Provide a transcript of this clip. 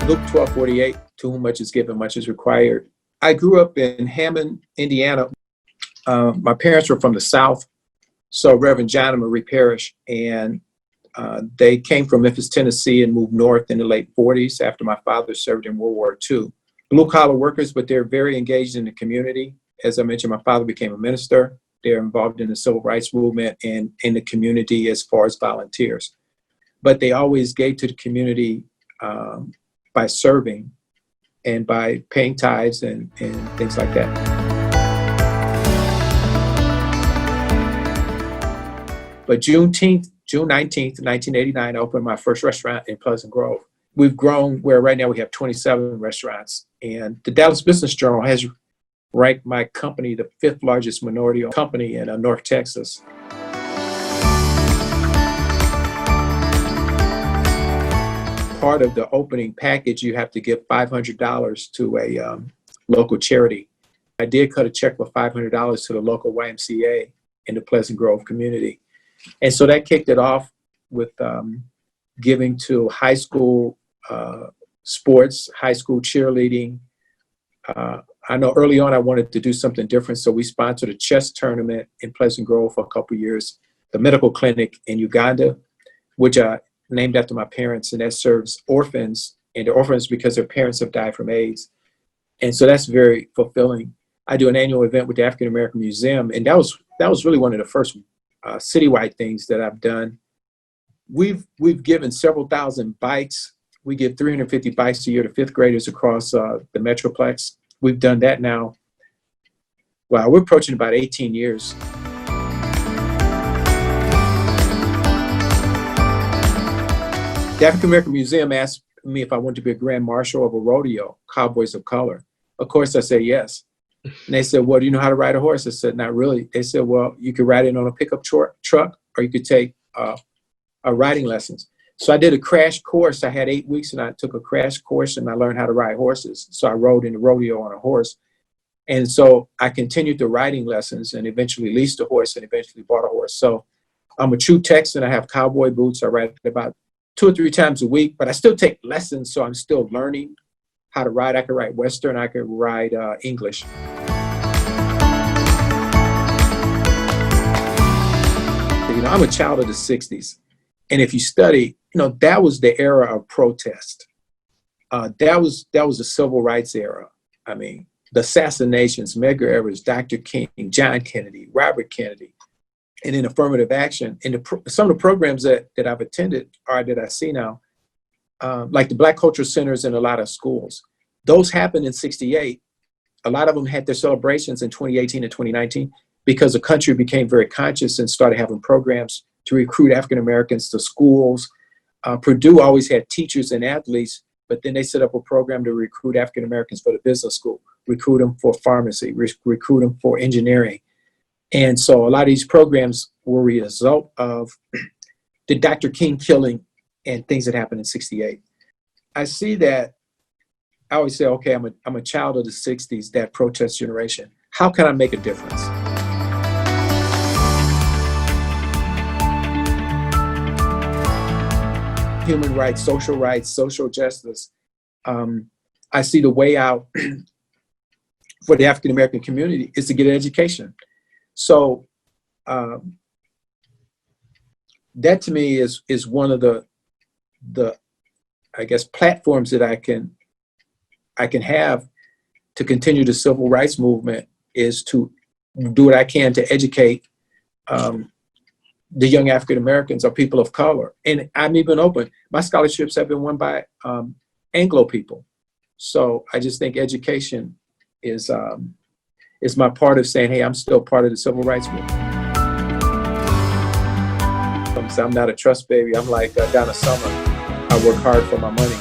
Luke 12:48, to whom much is given, much is required. I grew up in Hammond, Indiana. My parents were from the South, so Reverend John and Marie Parrish, and they came from Memphis, Tennessee, and moved north in the late 40s after my father served in World War II. Blue-collar workers, but they're very engaged in the community. As I mentioned, my father became a minister. They're involved in the civil rights movement and in the community as far as volunteers. But they always gave to the community by serving and by paying tithes and things like that. But June 19th, 1989, I opened my first restaurant in Pleasant Grove. We've grown where right now we have 27 restaurants. And the Dallas Business Journal has ranked my company the 5th largest minority-owned company in North Texas. Part of the opening package, you have to give $500 to a local charity. I did cut a check for $500 to the local YMCA in the Pleasant Grove community. And so that kicked it off with giving to high school sports, high school cheerleading. I know early on I wanted to do something different, so we sponsored a chess tournament in Pleasant Grove for a couple of years, the medical clinic in Uganda, which I named after my parents, and that serves orphans, and they're orphans because their parents have died from AIDS. And so that's very fulfilling. I do an annual event with the African American Museum, and that was really one of the first citywide things that I've done. We've given several thousand bikes. We give 350 bikes a year to 5th graders across the Metroplex. We've done that now. Wow, we're approaching about 18 years. The African American Museum asked me if I wanted to be a grand marshal of a rodeo, Cowboys of Color. Of course, I said yes. And they said, well, do you know how to ride a horse? I said, not really. They said, well, you could ride it on a pickup truck, or you could take riding lessons. So I did a crash course. I had 8 weeks, and I took a crash course, and I learned how to ride horses. So I rode in the rodeo on a horse. And so I continued the riding lessons and eventually leased a horse and eventually bought a horse. So I'm a true Texan. I have cowboy boots. I ride about 2 or 3 times a week, but I still take lessons, so I'm still learning how to ride. I can ride Western, I can ride English. You know, I'm a child of the 60s. And if you study, you know, that was the era of protest. That was a civil rights era. I mean, the assassinations, Medgar Evers, Dr. King, John Kennedy, Robert Kennedy, and in affirmative action. And some of the programs that I've attended or that I see now, like the Black Cultural Centers in a lot of schools, those happened in 68. A lot of them had their celebrations in 2018 and 2019 because the country became very conscious and started having programs to recruit African Americans to schools. Purdue always had teachers and athletes, but then they set up a program to recruit African Americans for the business school, recruit them for pharmacy, recruit them for engineering. And so a lot of these programs were a result of the Dr. King killing and things that happened in 68. I see that. I always say, okay, I'm a child of the 60s, that protest generation. How can I make a difference? Human rights, social justice. I see the way out for the African American community is to get an education. So that to me is one of the I guess platforms that I can have to continue the civil rights movement, is to do what I can to educate the young African Americans or people of color. And I'm even open. My scholarships have been won by Anglo people. So I just think education is my part of saying, hey, I'm still part of the civil rights movement. So I'm not a trust baby. I'm like Donna Summer. I work hard for my money.